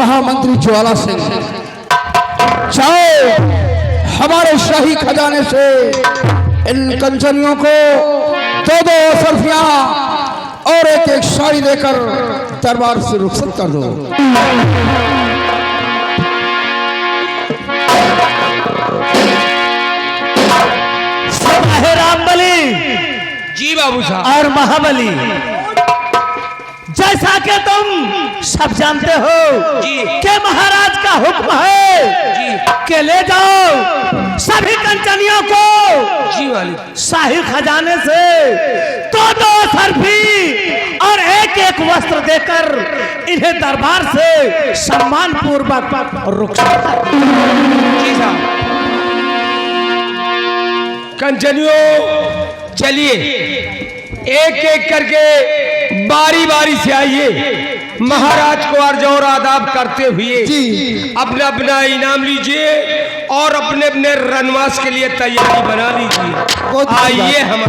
महामंत्री ज्वाला सिंह, चाहे हमारे शाही खजाने से इन कंचनियों को दो दो सर्फियां और एक एक साड़ी देकर दरबार से रुखसत कर दो। रामबली जी बाबू साहब और महाबली, जैसा कि तुम सब जानते हो जी कि महाराज का हुक्म है जी कि ले जाओ सभी कंचनियों को जी वाली शाही खजाने से दो दो सर्फी और एक एक वस्त्र देकर इन्हें दरबार से सम्मान पूर्वक रुखसत कर। जी साहब। कंचनियों चलिए एक एक करके बारी बारी से आइए, महाराज को अर्ज और आदाब करते हुए अपना अपना इनाम लीजिए और अपने अपने रनवास के लिए तैयारी बना लीजिए। आइए हम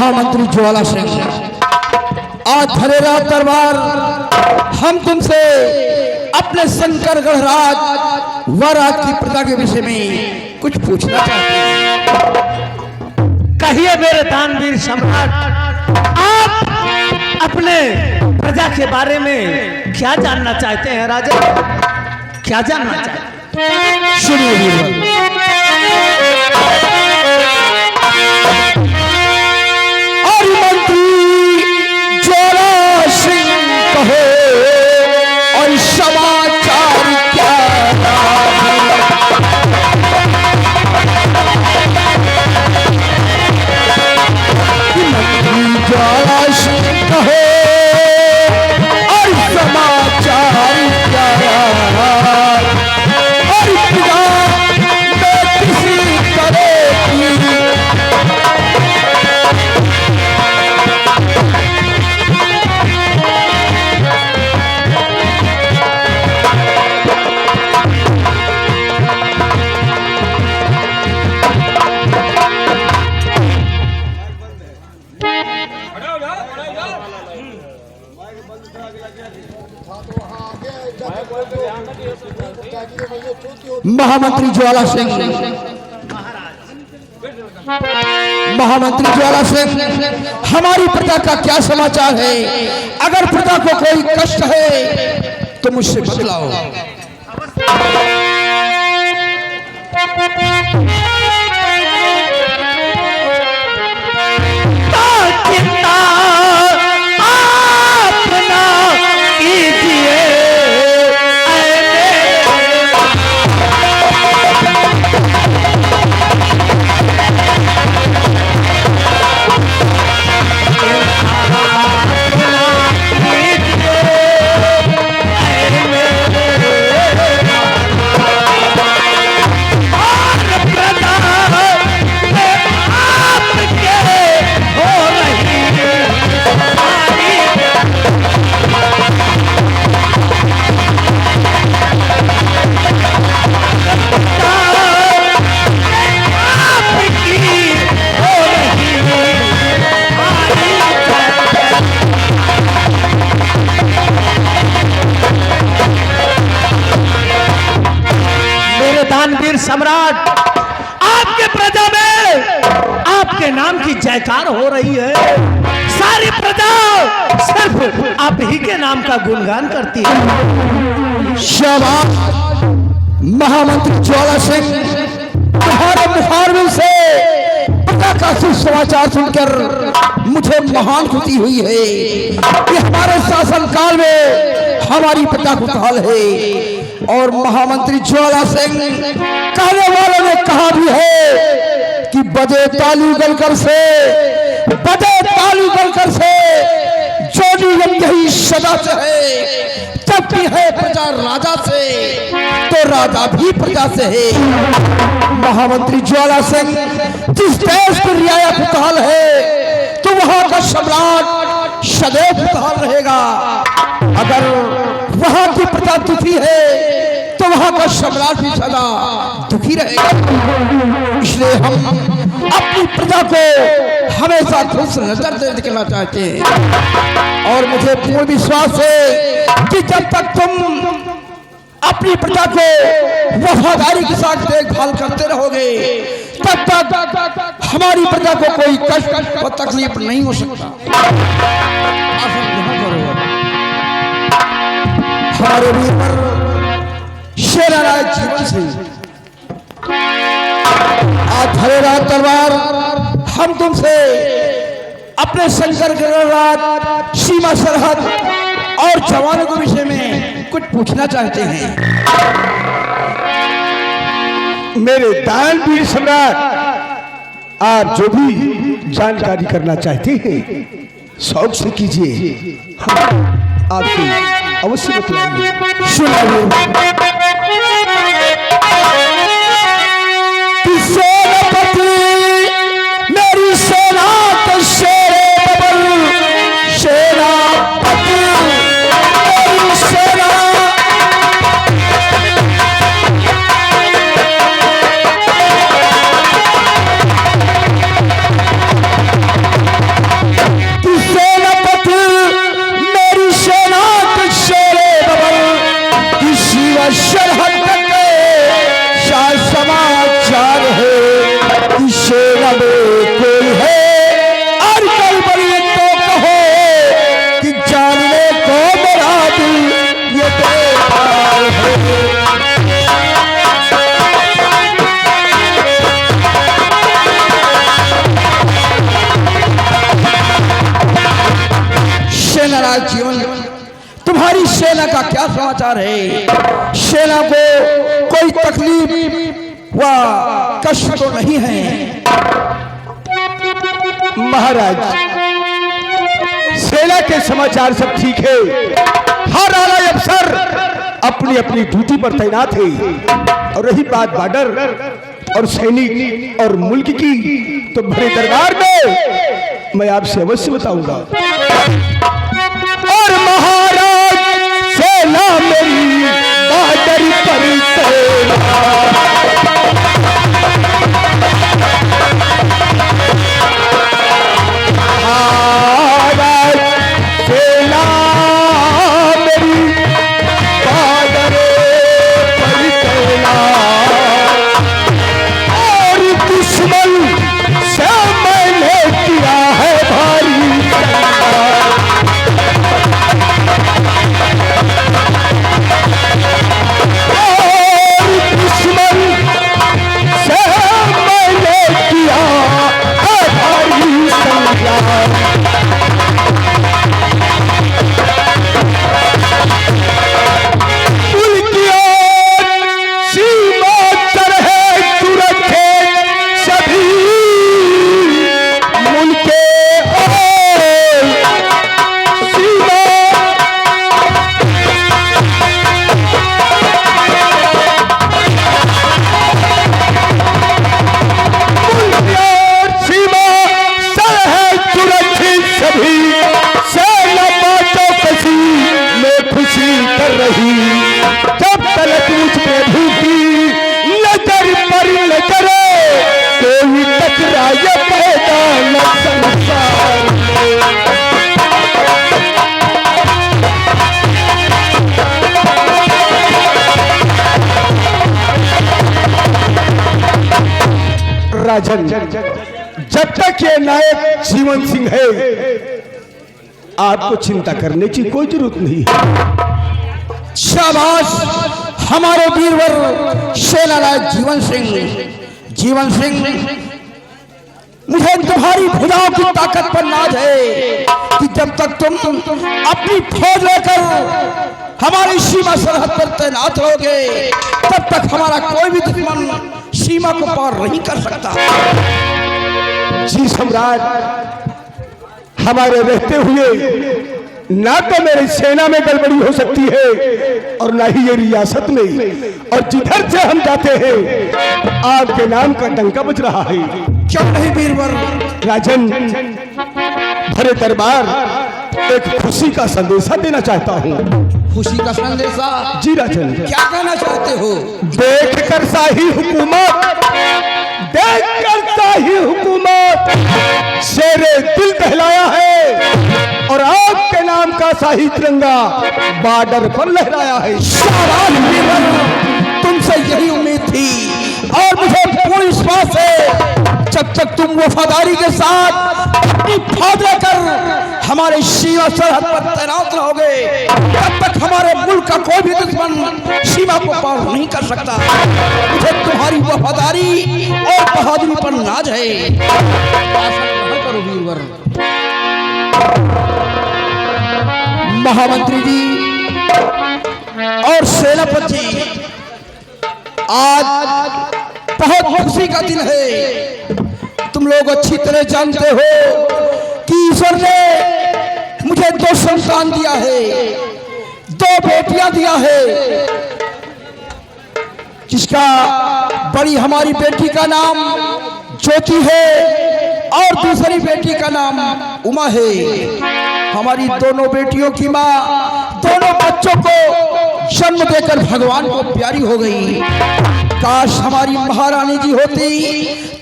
महामंत्री ज्वाला सिंह, आज धरेरा दरबार हम तुमसे अपने शंकरगढ़ राज व राज की प्रजा के विषय में कुछ पूछना चाहते हैं। कहिए मेरे दानवीर सम्राट, आप अपने प्रजा के बारे में क्या जानना चाहते हैं राजा? क्या जानना चाहते हैं? सुनिए वीरबल। और मंत्री ज्वाला सिंह कहो और समाचार क्या ज्वाला सिंह कहो और समाचार क्या और पिता मैं किसी तरह की महामंत्री ज्वाला सिंह, महामंत्री ज्वाला सिंह, हमारी प्रजा का क्या समाचार है? अगर प्रजा को कोई कष्ट है तो मुझसे बतलाओ। चिंता आप ना कीजिए, दानवीर सम्राट, आपके प्रजा में आपके नाम की जयकार हो रही है। सारी प्रजा सिर्फ आप ही के नाम का गुणगान करती है। शाबाश महामंत्री ज्वाला सिंह, तुम्हारे मुखारबिन से प्रजा का सुसमाचार सुनकर मुझे महान खुशी हुई है कि हमारे शासन काल में हमारी प्रजा खुशहाल है। और महामंत्री ज्वाला सिंह, कहने वालों ने कहा भी है कि बजे ताली गलकर से, बजे ताली गलकर से जो नियम यही सदा से है। जब भी है प्रजा राजा से तो राजा भी प्रजा से है। महामंत्री ज्वाला सिंह, जिस देश की रियाया खुशहाल है तो वहां का सम्राट सदैव खुशहाल रहेगा। अगर वहां की प्रजा दुखी है तो वहां का सम्राट भी सदा दुखी रहेगा। इसलिए हम अपनी प्रजा को हमेशा खुश नजर से दिखना चाहते हैं। और मुझे पूर्ण विश्वास है कि जब तक तुम अपनी प्रजा को वफादारी के साथ देखभाल करते रहोगे तब तक हमारी प्रजा को कोई कष्ट और तकलीफ नहीं हो सकता। हमारे वीर शेराराय जीवन सिंह, आज धरेरा दरबार हम तुमसे अपने शंकरगढ़ राज, सीमा सरहद और जवानों के विषय में कुछ पूछना चाहते हैं। मेरे दानवीर सम्राट, आप जो भी जानकारी करना चाहते हैं शौक से कीजिए, हम आपको अवश्य बतलाएंगे। सुनिए सेनापति, मेरी सेना तो शेरे बबल, सेनापति मेरी सेना। समाचार है। सेना को कोई तकलीफ व कष्ट तो नहीं है। महाराज, सेना के समाचार सब ठीक है। हर आला अफसर अपनी अपनी ड्यूटी पर तैनात है। और रही बात बॉर्डर और सैनिक और मुल्क की, तो बड़े दरबार में मैं आपसे अवश्य बताऊंगा। और महाराज, सेना मेरी बॉर्डर पर राजन, जब तक ये नायक जीवन सिंह है, आपको चिंता करने की कोई जरूरत नहीं है। शाबाश हमारे वीरवर सेना नायक जीवन सिंह। जीवन सिंह, मुझे तुम्हारी भुजाओं की ताकत पर नाज है कि जब तक तुम अपनी फौज लेकर हमारी सीमा सरहद पर तैनात रहोगे, तब तक हमारा कोई भी दुश्मन सीमा को पार नहीं कर सकता। जी सम्राट, हमारे रहते हुए ना तो मेरी सेना में गड़बड़ी हो सकती है और ना ही ये रियासत में, और जिधर से हम जाते हैं आपके नाम का डंका बज रहा है। क्यों नहीं वीरवर? राजन, भरे दरबार एक खुशी का संदेशा देना चाहता हूँ। खुशी का संदेशा? जी राजन। क्या कहना चाहते हो? देखकर शाही हुकूमत, देखकर शाही हुकूमत शेरे दिल दहलाया है और आपके नाम का शाही तिरंगा बॉर्डर पर लहराया है। शाबाश वीरवर, तुमसे यही उम्मीद थी और मुझे पूरी विश्वास है जब तक तुम वफादारी के साथ अपनी फौज लेकर हमारे सीमा सरहद पर तैनात रहोगे, तब तक हमारे मुल्क का कोई भी दुश्मन सीमा को पार नहीं कर सकता। मुझे तुम्हारी वफादारी और बहादुरी पर नाज है। ऐसा न करो वीरवर। महामंत्री जी और सेनापति जी, आज बहुत खुशी का दिन है। तुम लोग अच्छी तरह जानते हो कि ईश्वर ने मुझे 2 संतान दिया है, 2 बेटियां दिया है, जिसका बड़ी हमारी बेटी का नाम ज्योति है और दूसरी बेटी का नाम उमा है। हमारी दोनों बेटियों की माँ दोनों बच्चों को जन्म देकर भगवान को प्यारी हो गई। काश हमारी महारानी जी होती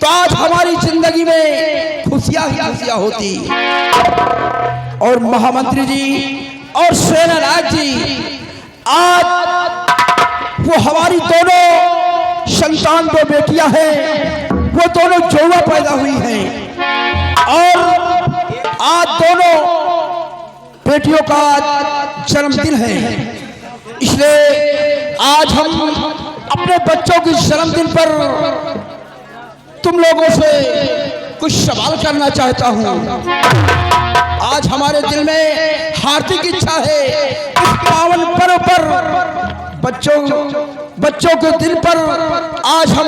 तो आज हमारी जिंदगी में खुशियां ही खुशियां होती। और महामंत्री जी और सेना नायक जी, आज वो हमारी दोनों संतान 2 बेटियां हैं, वो दोनों जोड़ा पैदा हुई हैं और आज दोनों बेटियों का जन्मदिन है। इसलिए आज हम अपने बच्चों के जन्मदिन पर तुम लोगों से कुछ सवाल करना चाहता हूं। आज हमारे दिल में हार्दिक इच्छा है इस पावन पर्व पर बच्चों के दिल पर आज हम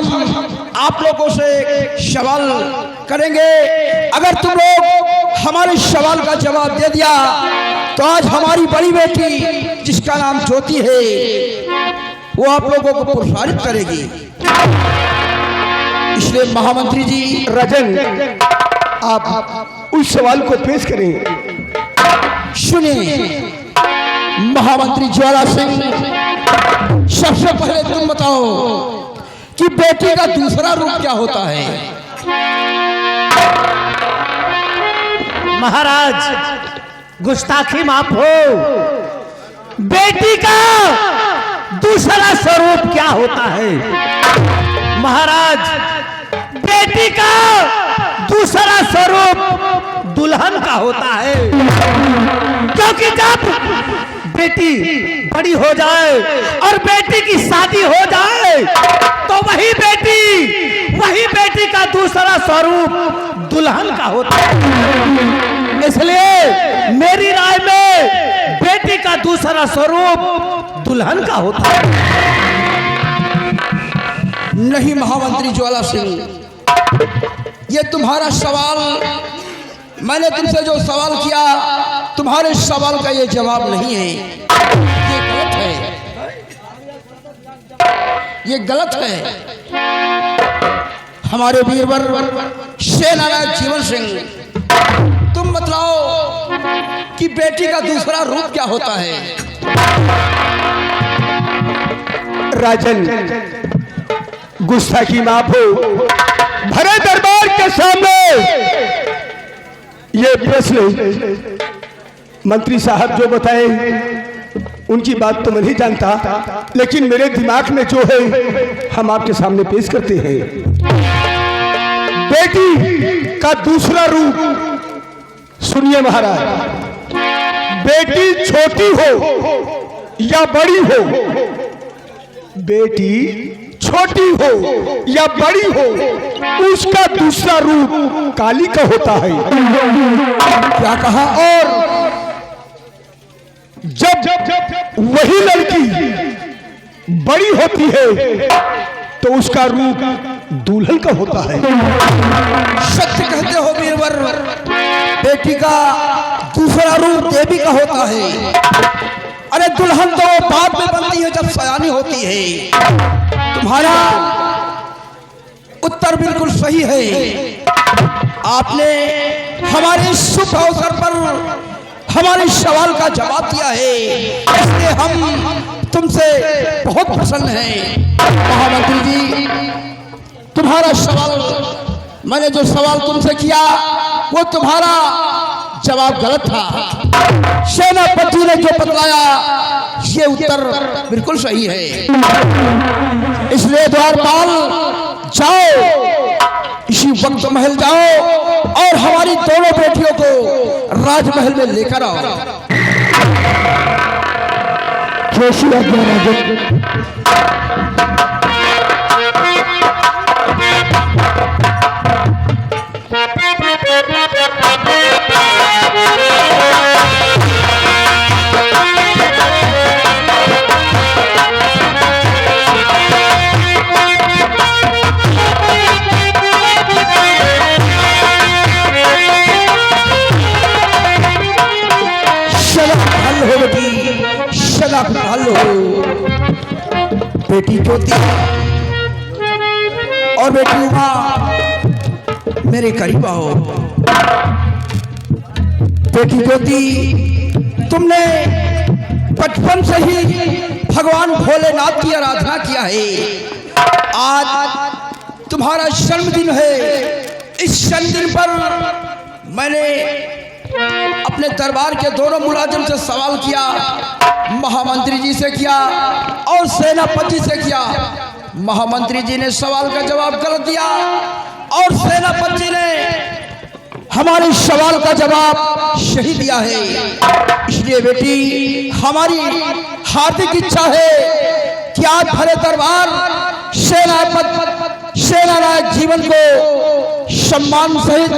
आप लोगों से सवाल करेंगे। अगर तुम लोग हमारे सवाल का जवाब दे दिया तो आज हमारी बड़ी बेटी जिसका नाम ज्योति है वो आप लोगों को प्रोत्साहित करेगी। इसलिए महामंत्री जी राजन, आप उस सवाल को पेश करें। सुनिए महामंत्री ज्वाला सिंह, सबसे पहले तुम बताओ कि बेटी का दूसरा रूप क्या होता है? महाराज गुस्ताखी माफ हो, बेटी का दूसरा स्वरूप क्या होता है? महाराज बेटी का दूसरा स्वरूप दुल्हन का होता है, क्योंकि जब बेटी बड़ी हो जाए और बेटी की शादी हो जाए तो वही बेटी का दूसरा स्वरूप दुल्हन का होता है। इसलिए मेरी राय में बेटी का दूसरा स्वरूप दुल्हन का होता है। नहीं महामंत्री ज्वाला सिंह, ये तुम्हारा सवाल, मैंने तुमसे जो सवाल किया तुम्हारे सवाल का ये जवाब नहीं है, ये गलत है, ये गलत है। हमारे वीरवर सेनानायक जीवन सिंह, तुम बतलाओ कि बेटी का दूसरा रूप क्या होता है? राजन, गुस्ताखी माफ हो, भरे दरबार के सामने ये प्रश्न मंत्री साहब जो बताए उनकी बात तो मैं नहीं जानता, लेकिन मेरे दिमाग में जो है हम आपके सामने पेश करते हैं। बेटी का दूसरा रूप सुनिए महाराज, बेटी छोटी हो या बड़ी हो, बेटी छोटी हो या बड़ी हो, उसका दूसरा रूप काली का होता है। क्या कहा? और जब वही लड़की बड़ी होती है तो उसका रूप दुल्हन का होता है। सत्य कहते हो वीरवर, बेटी का दूसरा रूप देवी का होता है। अरे दुल्हन तो वो बाद में बनती है जब सयानी होती है। तुम्हारा उत्तर बिल्कुल सही है। आपने हमारे शुभ अवसर पर हमारे सवाल का जवाब दिया है, इसलिए हम तुमसे बहुत प्रसन्न हैं। महामंत्री जी, तुम्हारा सवाल, मैंने जो सवाल तुमसे किया वो तुम्हारा जवाब गलत था। सेनापति ने जो बतलाया ये उत्तर बिल्कुल सही है। इसलिए द्वारपाल जाओ, इसी वक्त महल जाओ और हमारी दोनों बेटियों को राजमहल में लेकर आओ। बेटी ज्योति और बेटी उमा, मेरे करीब आओ। बेटी ज्योति, तुमने बचपन से ही भगवान भोलेनाथ की आराधना किया है। आज तुम्हारा जन्मदिन है। इस जन्मदिन पर मैंने अपने दरबार के दोनों मुलाजिम से सवाल किया, महामंत्री जी से किया और सेनापति से किया। महामंत्री जी ने सवाल का जवाब गलत दिया और सेनापति ने हमारे सवाल का जवाब सही दिया है। इसलिए बेटी, हमारी हार्दिक इच्छा है कि आज भरे दरबार सेनानायक जीवन को सम्मान सहित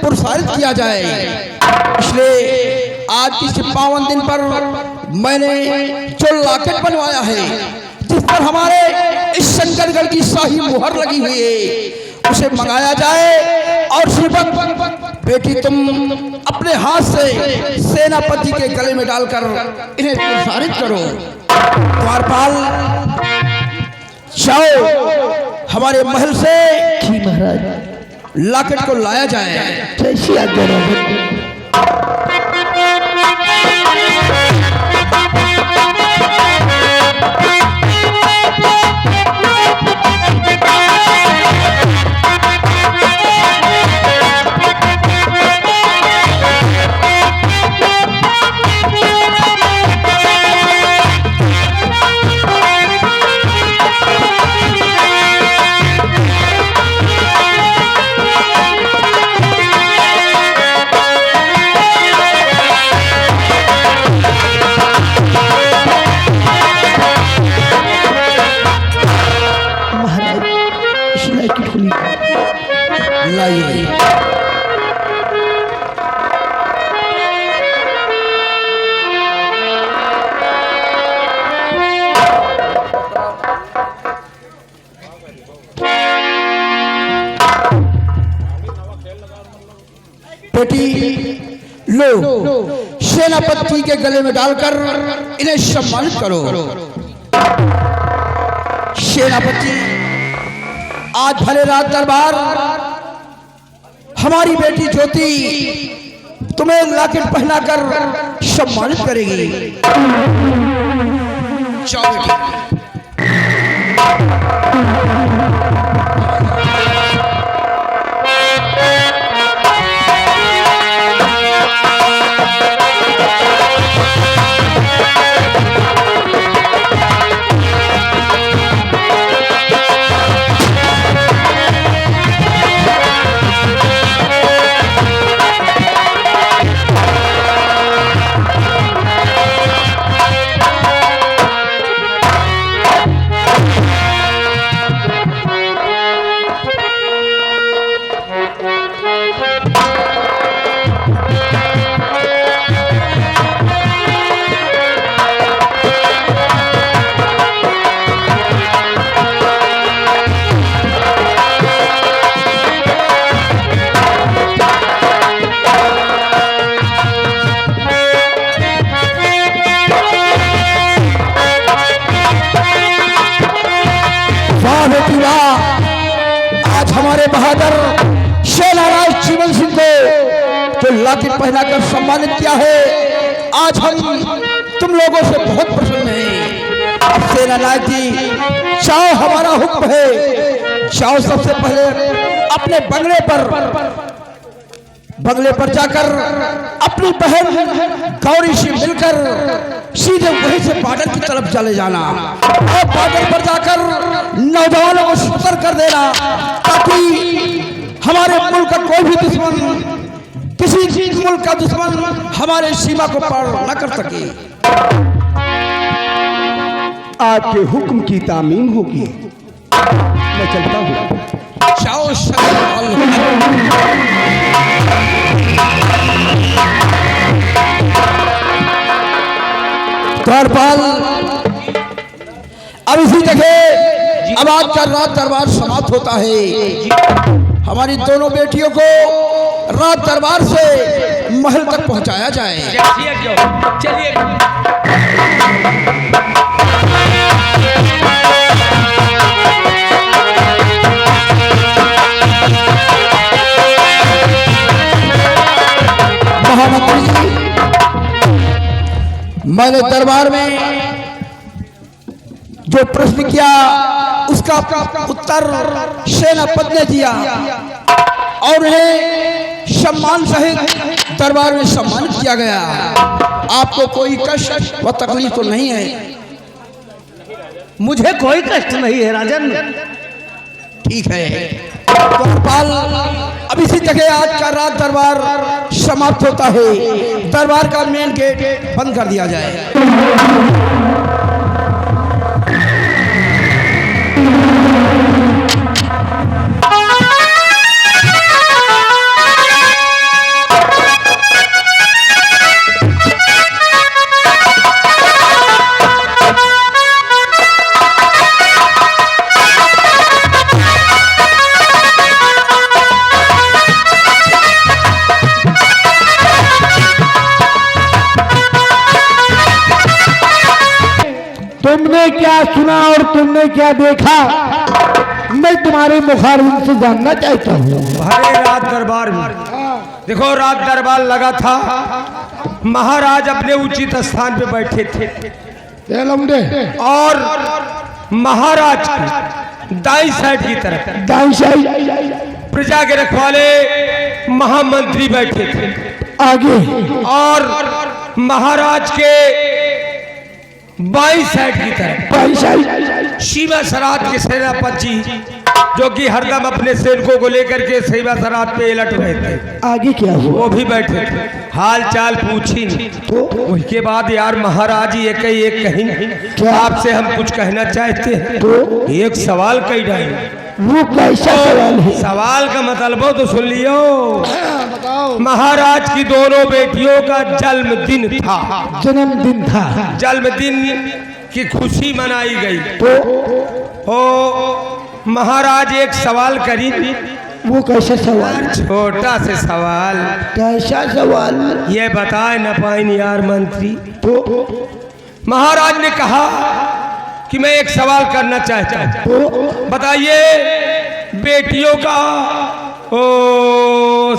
प्रोत्साहित किया जाए। इसलिए आज इस पावन दिन पर मैंने जो लॉकेट बनवाया है जिस पर हमारे इस शंकरगढ़ की शाही मुहर लगी हुई है उसे मंगाया जाए और श्रीपत बेटी तुम अपने हाथ से सेनापति के गले में डालकर इन्हें प्रसारित करो। द्वारपाल जाओ हमारे महल से लॉकेट को लाया जाए। कैसी आज्ञा राजन। लाइए बेटी लो सेनापति के गले में डालकर इन्हें सम्मानित करो। सेनापति आज भले रात दरबार हमारी बेटी ज्योति तुम्हें लॉकेट पहनाकर सम्मानित करेगी। जाओ बेटी। आज हमारे बहादुर सेनाराज जीवन सिंह को जो लॉकेट पहनाकर सम्मानित किया है आज हम तुम लोगों से बहुत प्रसन्न हैं। अब सेनानायक जी जाओ हमारा हुक्म है। जाओ सबसे पहले अपने बंगले पर जाकर अपनी बहन गौरी से मिलकर सीधे वहीं से बॉर्डर की तरफ चले जाना और बॉर्डर पर जाकर नौजवानों को सतर्क कर देना ताकि हमारे मुल्क का कोई भी दुश्मन किसी मुल्क का दुश्मन हमारे सीमा को पार न कर सके। आपके हुक्म की तामीम होगी। मैं चलता हूँ। जाओ द्वारपाल अब इसी जगह अब आज का रात दरबार समाप्त होता है। हमारी दोनों बेटियों को रात दरबार से महल तक पहुंचाया जाए। चलिए महामंत्री जी मैंने दरबार में जो प्रश्न किया उसका उत्तर सेनापति ने दिया और उन्हें सम्मान सहित दरबार में सम्मानित किया गया। आपको कोई कष्ट व तकलीफ तो नहीं है? मुझे कोई कष्ट नहीं है राजन। ठीक है द्वारपाल अब इसी जगह आज का रात दरबार समाप्त होता है। दरबार का मेन गेट बंद कर दिया जाए। क्या सुना और तुमने क्या देखा, मैं तुम्हारे मुखारबिन से जानना चाहता हूँ। भरे रात दरबार में, देखो रात दरबार लगा था, महाराज अपने उचित स्थान पे बैठे थे और महाराज की दाई साइड की तरफ दाई साइड प्रजा के रखवाले महामंत्री बैठे थे आगे, और महाराज के बाई साइड की तरफ बाई साइड शिवा सरात के सेनापति जो कि हरदम अपने सैनिकों को लेकर के सेवा सरात पे अलर्ट रहते थे, आगे क्या हुआ? वो भी बैठे थे। हाल चाल पूछी नहीं, उसके बाद यार महाराज एक कहीं आपसे हम कुछ कहना चाहते हैं। एक सवाल कही जाए, वो कैसा सवाल है? सवाल का मतलब हो तो सुन लियो। महाराज की दोनों बेटियों का जन्मदिन था, जन्मदिन था, जन्मदिन की खुशी मनाई गई। तो महाराज एक सवाल करी, वो कैसा सवाल? छोटा से सवाल। कैसा सवाल? ये बताए न पाए यार मंत्री। तो महाराज ने कहा कि मैं एक सवाल करना चाहता हूँ, बताइए बेटियों का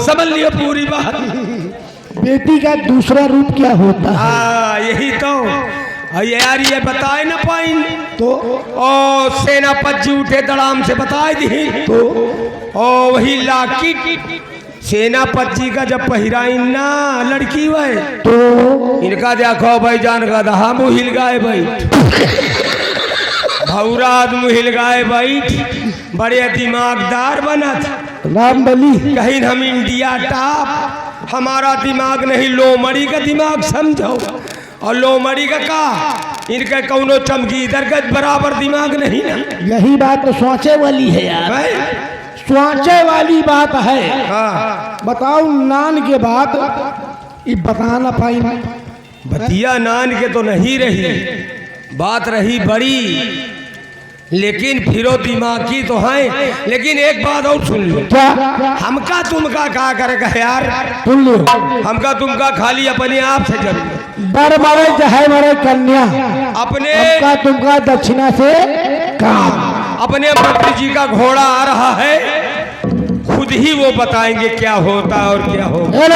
समझ लियो पूरी बात। बेटी का दूसरा रूप क्या होता है? हाँ यही तो यार, ये बताए न पाई तो सेनापति उठे दड़ाम से बताए दी तो वही लाकी सेनापति का जब पहिराइन ना लड़की वह तो इनका देखो भाई जान का दहा मुँह हिल गाए भाई, भौरा आदमी हिल गाए भाई, बड़े दिमागदार बना था। राम बली कहीं हम इंडिया टॉप, हमारा दिमाग नहीं लोमड़ी का दिमाग समझो, और लोमड़ी का इनका कौनो चमकी इधर का बराबर दिमाग नहीं ना। यही बात तो सोचे वाली है यार, सोचे वाली बात है। हाँ बताओ नान के बाद ये बता ना पाई। बतिया नान के तो नहीं रही, बात रही बड़ी, लेकिन फिरो दिमागी तो है। लेकिन एक बात और सुन लो, क्या? हमका तुमका क्या करेगा यार, सुन लो, हमका तुमका खाली अपने आप से जरूर बर मरे चाहे मरे कन्या, अपने हमका तुमका दक्षिणा से काम। अपने मंत्री जी का घोड़ा आ रहा है, खुद ही वो बताएंगे क्या होता और क्या होगा।